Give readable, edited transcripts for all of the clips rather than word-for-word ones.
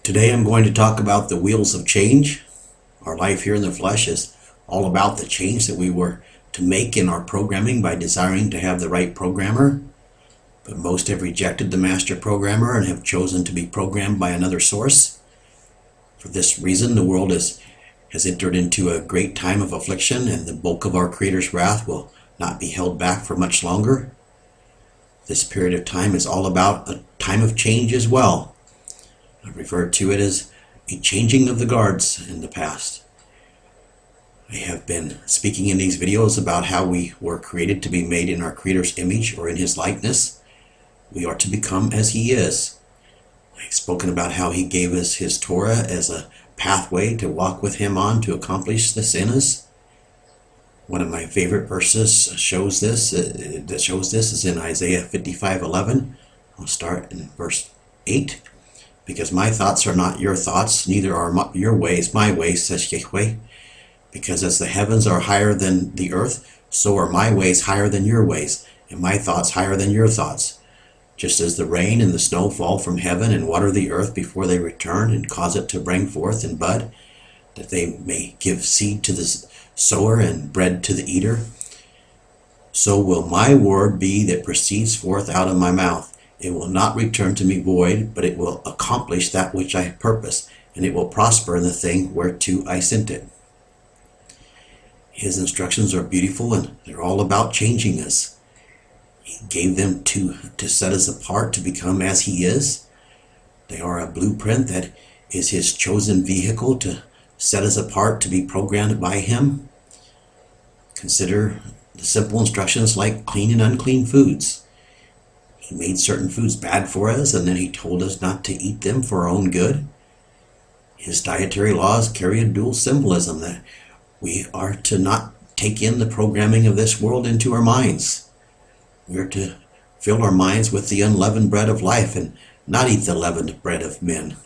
Today I'm going to talk about the wheels of change. Our life here in the flesh is all about the change that we were to make in our programming by desiring to have the right programmer. But most have rejected the master programmer and have chosen to be programmed by another source. For this reason, the world has entered into a great time of affliction, and the bulk of our Creator's wrath will not be held back for much longer. This period of time is all about a time of change as well. I've referred to it as a changing of the guards in the past. I have been speaking in these videos about how we were created to be made in our Creator's image or in His likeness. We are to become as He is. I've spoken about how He gave us His Torah as a pathway to walk with Him on to accomplish this in us. One of my favorite verses that shows this is in Isaiah 55:11. I'll start in verse 8. Because my thoughts are not your thoughts, neither are your ways my ways, says Yahweh. Because as the heavens are higher than the earth, so are my ways higher than your ways, and my thoughts higher than your thoughts. Just as the rain and the snow fall from heaven and water the earth before they return and cause it to bring forth and bud, that they may give seed to the sower and bread to the eater, so will my word be that proceeds forth out of my mouth. It will not return to me void, but it will accomplish that which I purpose, and it will prosper in the thing whereto I sent it. His instructions are beautiful, and they're all about changing us. He gave them to set us apart to become as He is. They are a blueprint that is His chosen vehicle to set us apart to be programmed by Him. Consider the simple instructions like clean and unclean foods. He made certain foods bad for us, and then He told us not to eat them for our own good. His dietary laws carry a dual symbolism that we are to not take in the programming of this world into our minds. We are to fill our minds with the unleavened bread of life and not eat the leavened bread of men.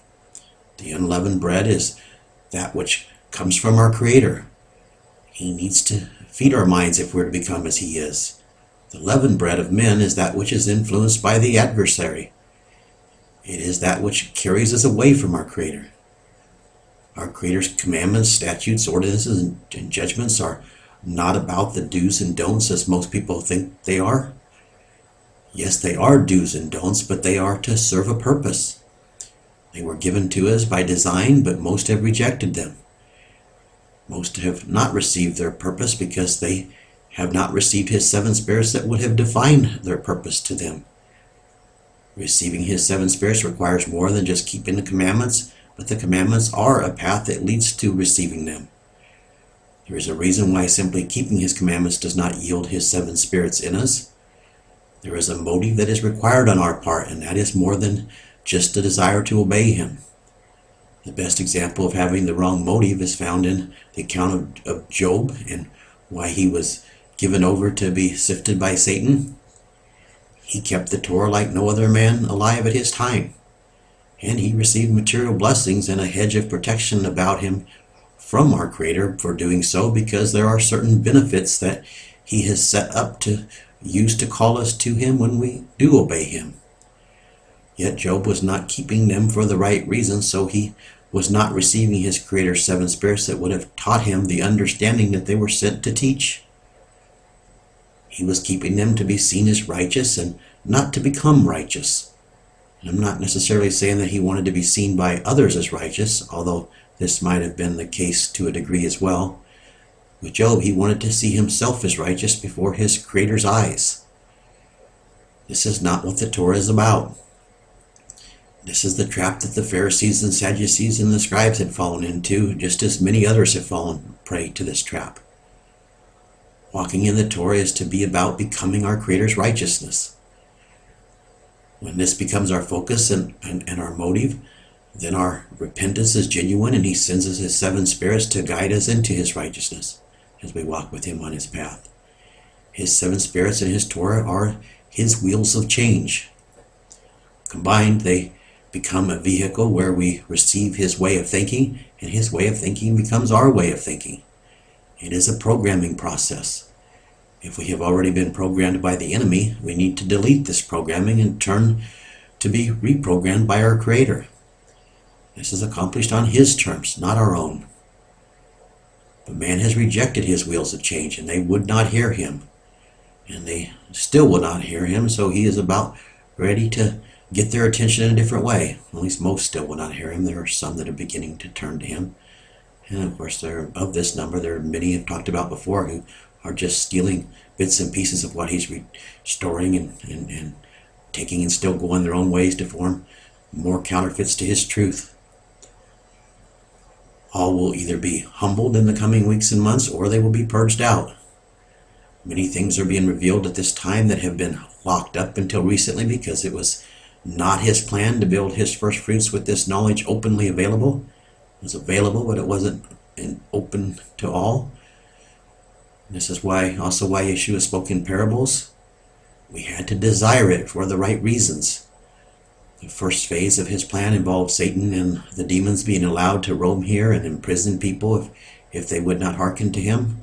The unleavened bread is that which comes from our Creator. He needs to feed our minds if we're to become as He is. The leavened bread of men is that which is influenced by the adversary. It is that which carries us away from our Creator. Our Creator's commandments, statutes, ordinances, and judgments are not about the do's and don'ts as most people think they are. Yes, they are do's and don'ts, but they are to serve a purpose. They were given to us by design, but most have rejected them. Most have not received their purpose because they have not received His seven spirits that would have defined their purpose to them. Receiving His seven spirits requires more than just keeping the commandments, but the commandments are a path that leads to receiving them. There is a reason why simply keeping His commandments does not yield His seven spirits in us. There is a motive that is required on our part, and that is more than just a desire to obey Him. The best example of having the wrong motive is found in the account of Job and why he was given over to be sifted by Satan. He kept the Torah like no other man alive at his time, and he received material blessings and a hedge of protection about him from our Creator for doing so, because there are certain benefits that He has set up to use to call us to Him when we do obey Him. Yet Job was not keeping them for the right reasons, so he was not receiving his Creator's seven spirits that would have taught him the understanding that they were sent to teach. He was keeping them to be seen as righteous and not to become righteous. And I'm not necessarily saying that he wanted to be seen by others as righteous, although this might have been the case to a degree as well. With Job, he wanted to see himself as righteous before his Creator's eyes. This is not what the Torah is about. This is the trap that the Pharisees and Sadducees and the scribes had fallen into, just as many others have fallen prey to this trap. Walking in the Torah is to be about becoming our Creator's righteousness. When this becomes our focus and our motive, then our repentance is genuine, and He sends us His seven spirits to guide us into His righteousness as we walk with Him on His path. His seven spirits and His Torah are His wheels of change. Combined, they become a vehicle where we receive His way of thinking, and His way of thinking becomes our way of thinking. It is a programming process. If we have already been programmed by the enemy, we need to delete this programming and turn to be reprogrammed by our Creator. This is accomplished on his terms, not our own. But man has rejected his wheels of change, and they would not hear him. And they still will not hear him, so he is about ready to get their attention in a different way. At least most still will not hear him. There are some that are beginning to turn to him. And of course, of this number, there are many I've talked about before who are just stealing bits and pieces of what he's restoring and taking and still going their own ways to form more counterfeits to his truth. All will either be humbled in the coming weeks and months, or they will be purged out. Many things are being revealed at this time that have been locked up until recently because it was not his plan to build his first fruits with this knowledge openly available. It was available, but it wasn't open to all. This is why Yeshua spoke in parables. We had to desire it for the right reasons. The first phase of his plan involved Satan and the demons being allowed to roam here and imprison people if they would not hearken to him.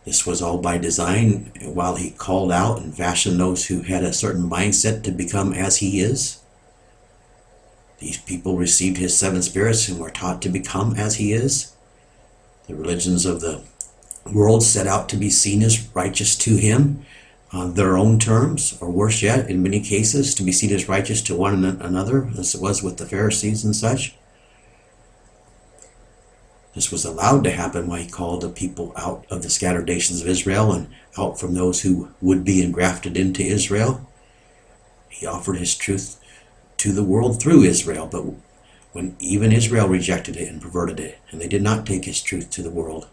This was all by design while he called out and fashioned those who had a certain mindset to become as he is. These people received his seven spirits and were taught to become as he is. The religions of the world set out to be seen as righteous to him on their own terms, or worse yet, in many cases, to be seen as righteous to one another, as it was with the Pharisees and such. This was allowed to happen while he called the people out of the scattered nations of Israel and out from those who would be engrafted into Israel. He offered his truth to the world through Israel, but when even Israel rejected it and perverted it, and they did not take his truth to the world.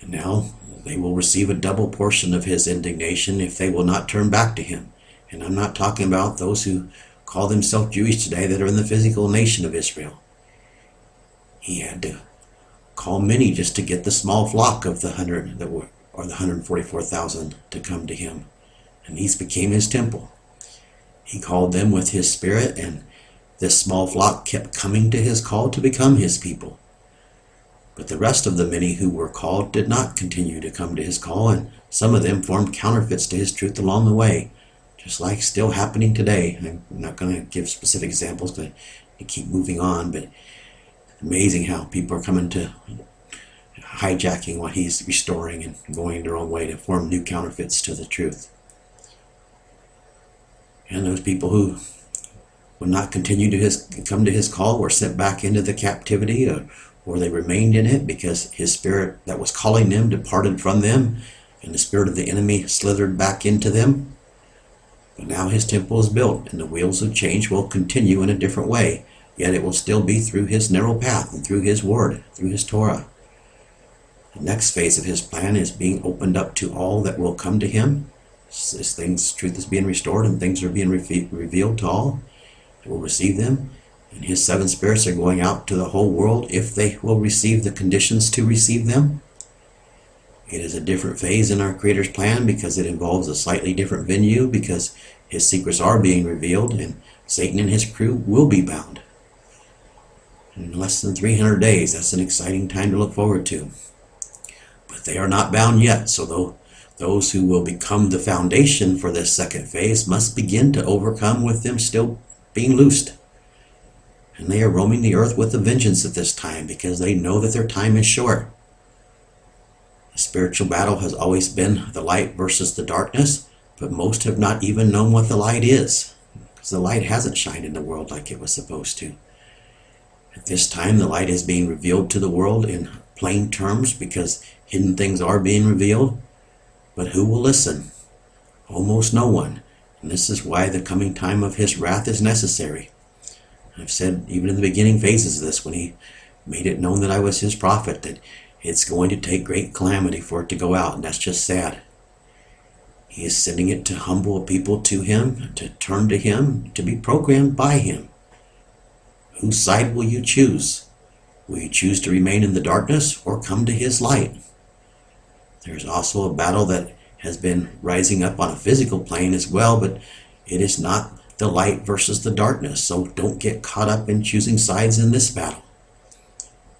And now they will receive a double portion of his indignation if they will not turn back to him. And I'm not talking about those who call themselves Jewish today that are in the physical nation of Israel. He had to call many just to get the small flock of the 144,000 to come to him. And these became his temple. He called them with his spirit, and this small flock kept coming to his call to become his people. But the rest of the many who were called did not continue to come to his call, and some of them formed counterfeits to his truth along the way, just like still happening today. I'm not going to give specific examples to keep moving on, but amazing how people are coming to hijacking what he's restoring and going their own way to form new counterfeits to the truth. And those people who would not continue to come to his call were sent back into the captivity, or they remained in it because his spirit that was calling them departed from them, and the spirit of the enemy slithered back into them. But now his temple is built, and the wheels of change will continue in a different way, yet it will still be through his narrow path and through his word, through his Torah. The next phase of his plan is being opened up to all that will come to him. As truth is being restored and things are being revealed to all that will receive them. And his seven spirits are going out to the whole world if they will receive the conditions to receive them. It is a different phase in our Creator's plan because it involves a slightly different venue, because his secrets are being revealed and Satan and his crew will be bound. In less than 300 days, that's an exciting time to look forward to. But they are not bound yet, so those who will become the foundation for this second phase must begin to overcome with them still being loosed. And they are roaming the earth with a vengeance at this time because they know that their time is short. The spiritual battle has always been the light versus the darkness, but most have not even known what the light is, because the light hasn't shined in the world like it was supposed to. At this time, the light is being revealed to the world in plain terms because hidden things are being revealed. But who will listen? Almost no one. And this is why the coming time of his wrath is necessary. I've said even in the beginning phases of this, when he made it known that I was his prophet, that it's going to take great calamity for it to go out, and that's just sad. He is sending it to humble people to him, to turn to him, to be programmed by him. Whose side will you choose? Will you choose to remain in the darkness or come to his light? There's also a battle that has been rising up on a physical plane as well, but it is not the light versus the darkness, so don't get caught up in choosing sides in this battle.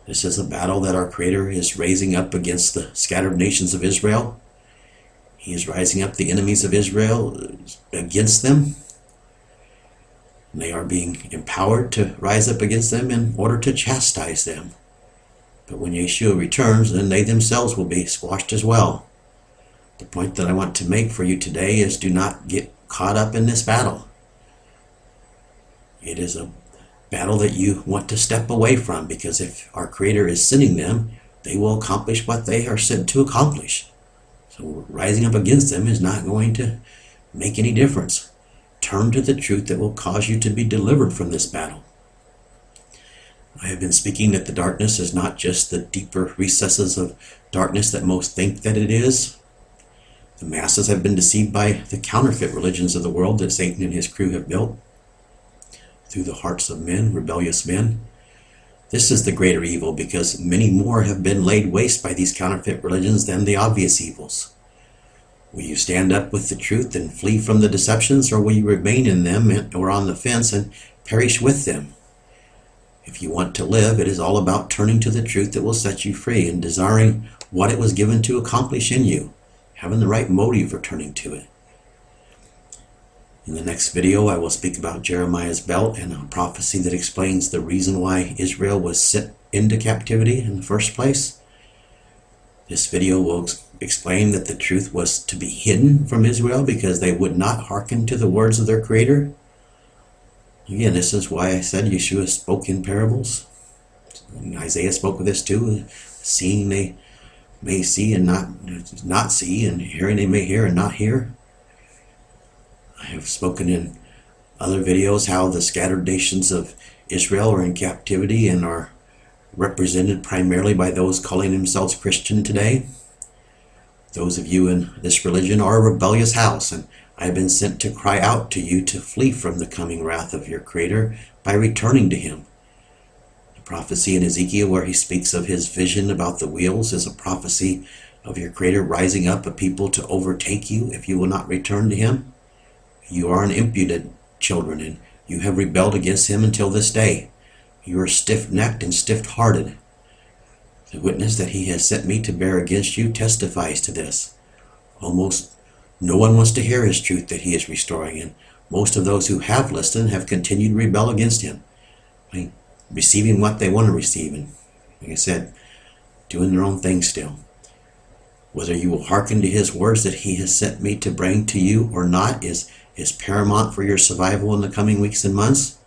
This is a battle that our Creator is raising up against the scattered nations of Israel. He is rising up the enemies of Israel against them. And they are being empowered to rise up against them in order to chastise them. But when Yeshua returns, then they themselves will be squashed as well. The point that I want to make for you today is do not get caught up in this battle. It is a battle that you want to step away from, because if our Creator is sending them, they will accomplish what they are sent to accomplish. So rising up against them is not going to make any difference. Turn to the truth that will cause you to be delivered from this battle. I have been speaking that the darkness is not just the deeper recesses of darkness that most think that it is. The masses have been deceived by the counterfeit religions of the world that Satan and his crew have built through the hearts of men, rebellious men. This is the greater evil, because many more have been laid waste by these counterfeit religions than the obvious evils. Will you stand up with the truth and flee from the deceptions, or will you remain in them or on the fence and perish with them? If you want to live, it is all about turning to the truth that will set you free and desiring what it was given to accomplish in you, having the right motive for turning to it. In the next video, I will speak about Jeremiah's belt and a prophecy that explains the reason why Israel was sent into captivity in the first place. This video will explain that the truth was to be hidden from Israel because they would not hearken to the words of their Creator. Again, this is why I said Yeshua spoke in parables. And Isaiah spoke of this too. Seeing they may see and not see, and hearing they may hear and not hear. I have spoken in other videos how the scattered nations of Israel are in captivity and are represented primarily by those calling themselves Christian today. Those of you in this religion are a rebellious house, and I have been sent to cry out to you to flee from the coming wrath of your Creator by returning to Him. The prophecy in Ezekiel where he speaks of his vision about the wheels is a prophecy of your Creator rising up a people to overtake you if you will not return to Him. You are an impudent children, and you have rebelled against Him until this day. You are stiff-necked and stiff-hearted. The witness that He has sent me to bear against you testifies to this. Almost no one wants to hear His truth that He is restoring, and most of those who have listened have continued to rebel against Him, receiving what they want to receive, and like I said, doing their own thing still. Whether you will hearken to His words that He has sent me to bring to you or not is paramount for your survival in the coming weeks and months.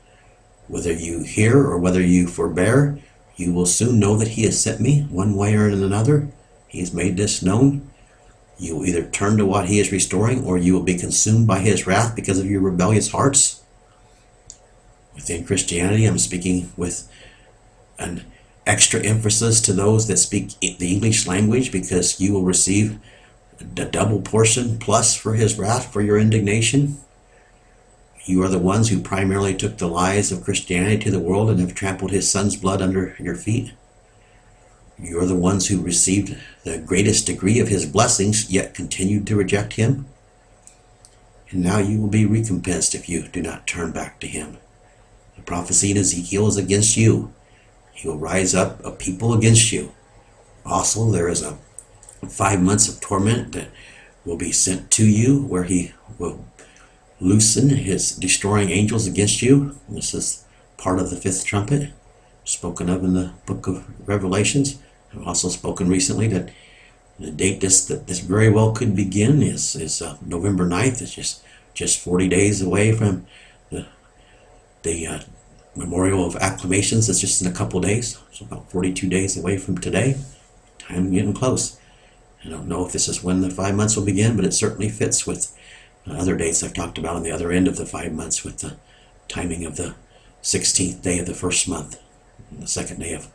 Whether you hear or whether you forbear, you will soon know that He has sent me one way or another. He has made this known. You will either turn to what He is restoring, or you will be consumed by His wrath because of your rebellious hearts. Within Christianity, I'm speaking with an extra emphasis to those that speak the English language, because you will receive the double portion plus for His wrath for your indignation. You are the ones who primarily took the lies of Christianity to the world and have trampled His Son's blood under your feet. You are the ones who received the greatest degree of His blessings, yet continued to reject Him. And now you will be recompensed if you do not turn back to Him. The prophecy in Ezekiel is against you. He will rise up a people against you. Also, there is a 5 months of torment that will be sent to you, where He will loosen His destroying angels against you. This is part of the fifth trumpet, spoken of in the book of Revelations. I've also spoken recently that the date that this very well could begin is November 9th. It's just 40 days away from the memorial of acclamations. It's just in a couple days. It's about 42 days away from today. Time getting close. I don't know if this is when the 5 months will begin, but it certainly fits with other dates I've talked about on the other end of the 5 months, with the timing of the 16th day of the first month, and the second day of,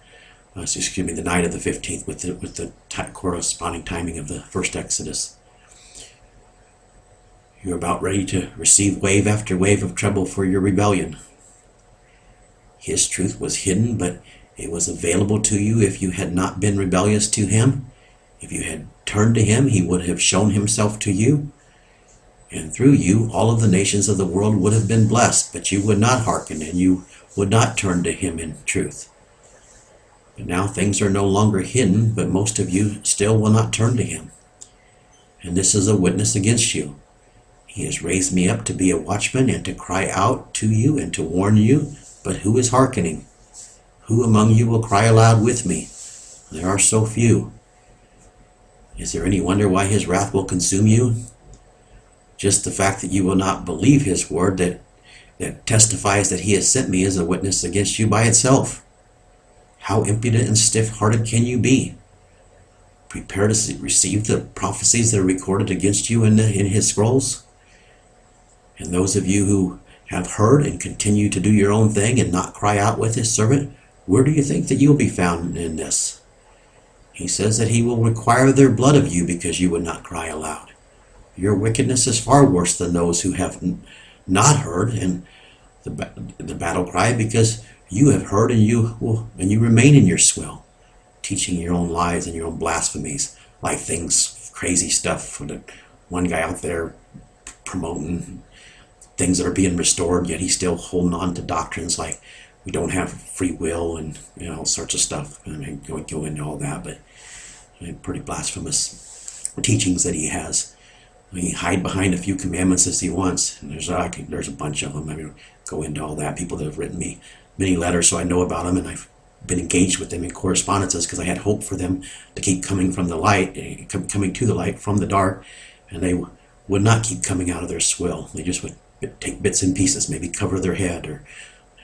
the night of the 15th, with the corresponding timing of the first Exodus. You're about ready to receive wave after wave of trouble for your rebellion. His truth was hidden, but it was available to you if you had not been rebellious to Him. If you had turned to Him, He would have shown Himself to you. And through you, all of the nations of the world would have been blessed, but you would not hearken, and you would not turn to Him in truth. But now things are no longer hidden, but most of you still will not turn to Him. And this is a witness against you. He has raised me up to be a watchman and to cry out to you and to warn you. But who is hearkening? Who among you will cry aloud with me? There are so few. Is there any wonder why his wrath will consume you? Just the fact that you will not believe his word that testifies that he has sent me is a witness against you by itself. How impudent and stiff-hearted can you be? Prepare to receive the prophecies that are recorded against you in his scrolls? And those of you who have heard and continue to do your own thing and not cry out with his servant, where do you think that you'll be found in this? He says that he will require their blood of you because you would not cry aloud. Your wickedness is far worse than those who have not heard and the battle cry, because you have heard and you remain in your swill, teaching your own lies and your own blasphemies, like things, crazy stuff from the one guy out there promoting things that are being restored, yet he's still holding on to doctrines like we don't have free will and all sorts of stuff. I mean, go into all that, but pretty blasphemous teachings that he has. I mean, hide behind a few commandments as he wants, and there's a bunch of them. I mean, go into all that. People that have written me many letters, so I know about them, and I've been engaged with them in correspondences because I had hope for them to keep coming from the light, coming to the light from the dark, and they would not keep coming out of their swill. They just would take bits and pieces, maybe cover their head or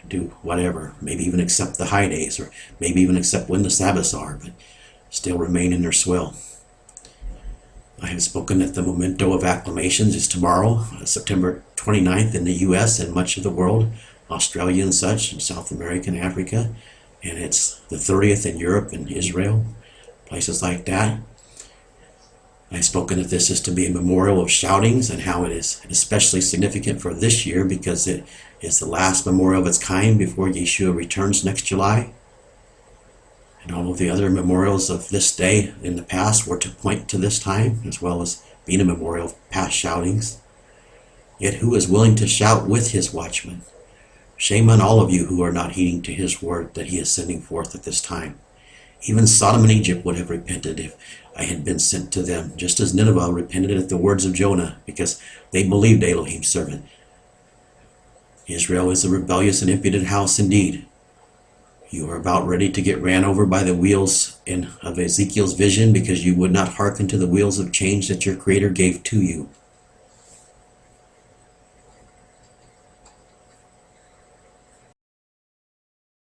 do whatever, maybe even accept the high days, or maybe even accept when the Sabbaths are, but still remain in their swill. I have spoken that the memento of acclamations is tomorrow, September 29th in the U.S. and much of the world, Australia and such, and South America and Africa, and it's the 30th in Europe and Israel, places like that. I've spoken that this is to be a memorial of shoutings and how it is especially significant for this year because it is the last memorial of its kind before Yeshua returns next July. And all of the other memorials of this day in the past were to point to this time, as well as being a memorial of past shoutings. Yet who is willing to shout with his watchman? Shame on all of you who are not heeding to his word that he is sending forth at this time. Even Sodom and Egypt would have repented if I had been sent to them, just as Nineveh repented at the words of Jonah, because they believed Elohim's servant. Israel is a rebellious and impudent house indeed. You are about ready to get ran over by the wheels of Ezekiel's vision because you would not hearken to the wheels of change that your Creator gave to you.